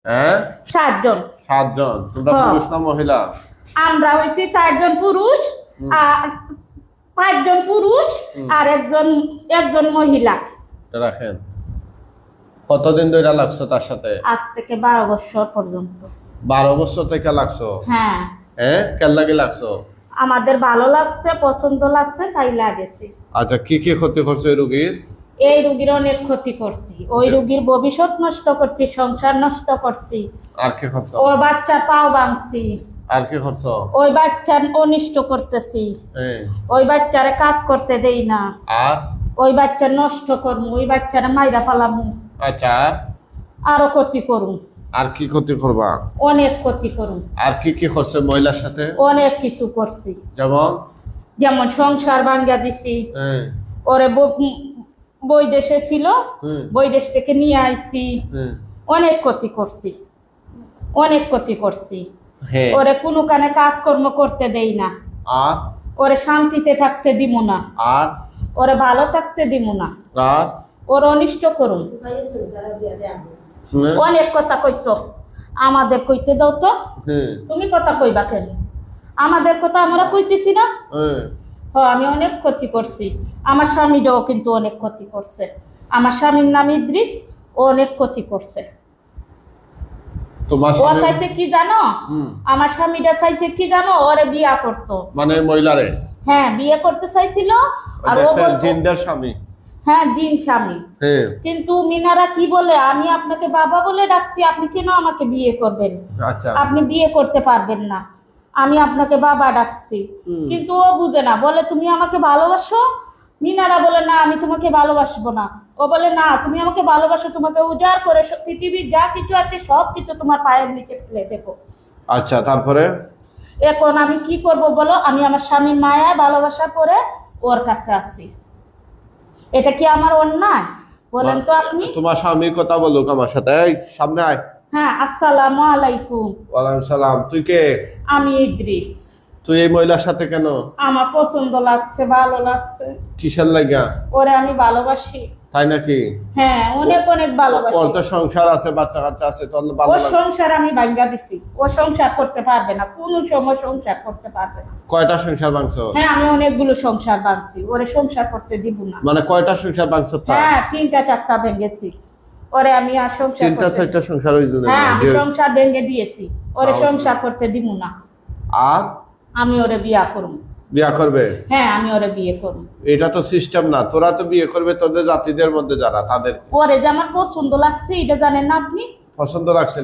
হ্যাঁ 7 জন। 7 জন। তোমরা পুরুষ না মহিলা? আমরা হইছি 4 জন পুরুষ আর 5 জন পুরুষ আর একজন মহিলা। রাখেন। কতদিন ধরে লাগছো তার সাথে? আজ থেকে 12 বছর পর্যন্ত। 12 বছর থেকে লাগছো? হ্যাঁ। কেন লাগে লাগছো? আমাদের ভালো লাগছে, পছন্দ লাগছে, তাই লাগেছি। আচ্ছা, কি কি ক্ষতি করছো এই রোগীর? এই রোগীর অনেক ক্ষতি করছি, ওই রোগীর ভবিষ্যৎ নষ্ট করছি, সংসার নষ্ট করছি। আর কি করছো? ওর বাচ্চা পাও ভাঙছি। আর কি করছো? ওই বাচ্চার অনিষ্ট করতেছি। হ্যাঁ। ওই বাচ্চারে কাজ করতে দেই না। আর ওই বাচ্চা নষ্ট করমু, ওই বাচ্চারে মাইরা ফালামু। আচ্ছা, আরো ক্ষতি করুম। আর কি ক্ষতি করবা? অনেক ক্ষতি করুম। আর কি কি করছে মহিলার সাথে? অনেক কিছু করছি। যেমন সংসার ভাঙ্গা দিছি। হ্যাঁ। ওরে বৈদেশে ছিল, বৈদেশ থেকে নিয়ে আইছি। অনেক ক্ষতি করছি, অনেক ক্ষতি করছি। ওরে কোনো কানে কাজকর্ম করতে দেই না। আর ওরে শান্তিতে থাকতে দিব না। আর ওরে ভালো থাকতে দিব না। আর ওর অনিষ্ট করুন। অনেক কথা কইছো, আমাদের কইতে দাও তো। তুমি কথা কইবা কেন? আমাদের কথা আমরা কইতেছি না? আমি অনেক ক্ষতি করছি। আমার স্বামীটাও কিন্তু অনেক ক্ষতি করছে। আমার স্বামীর নাম ইদ্রিস, ও অনেক ক্ষতি করছে। ও চাইছে কি জানো? আমার স্বামীটা চাইছে কি জানো? ওরে বিয়া করতো, মানে মহিলারে। হ্যাঁ, বিয়ে করতে চাইছিল। আর ও জিন্দার স্বামী। হ্যাঁ, জিন স্বামী। কিন্তু মিনারা কি বলে, আমি আপনাকে বাবা বলে ডাকছি, আপনি কেন আমাকে বিয়ে করবেন? আপনি বিয়ে করতে পারবেন না, আমি আপনাকে বাবা ডাকছি। কিন্তু ও বুঝে না, বলে তুমি আমাকে ভালোবাসো। মিনারা বলে না, আমি তোমাকে ভালোবাসবো না। ও বলে না, তুমি আমাকে ভালোবাসো, তোমাকে উজাড় করে পৃথিবীর যা কিছু আছে সবকিছু তোমার পায়ের নিচে ফেলে দেবো। আচ্ছা, তারপরে এখন আমি কি করব বলো? আমি আমার স্বামীর মায়া ভালোবাসা করে ওর কাছে আসছি। এটা কি আমার অন্যায় বলেন তো আপনি? তোমার স্বামী কথা বলুক আমার সাথে। এই সামনে আয়। হ্যাঁ, আসসালামু আলাইকুম। ওয়ালাইকুম সালাম। তুই কে? আমি ইদ্রিস। তুই এই মহিলার সাথে কেন? আমার পছন্দ লাগছে, ভালো লাগছে। কিসের লাগা? ওরে আমি ভালোবাসি। তাই নাকি? হ্যাঁ, অনেক অনেক ভালোবাসি। ওর তো সংসার আছে, বাচ্চা কাচ্চা আছে, তোর ভালো ও লাগে? সংসার আমি ভাঙা দিছি, ও সংসার করতে পারবে না, কোনো সময় সংসার করতে পারবে না। কয়টা সংসার ভাঙছো? হ্যাঁ, আমি অনেকগুলো সংসার ভাঙছি, ওরে সংসার করতে দিব না। মানে কয়টা সংসার ভাঙছো? হ্যাঁ, 3টা 4টা ভেঙেছি। ওরে আমি আর সংসার 3টা 4টা সংসার হইছে না? হ্যাঁ, আমি সংসার ভেঙে দিয়েছি, ওরে সংসার করতে দিব না। আর আমি ওরে বিয়া করব। বিয়া করবে? হ্যাঁ, আমি ওরে বিয়ে করব। এটা তো সিস্টেম না, তোরা তো বিয়ে করবে তোদের জাতিদের মধ্যে যারা, তাদের। ওরে যে আমার পছন্দ লাগছে, এটা জানেন না আপনি? পছন্দ লাগছে?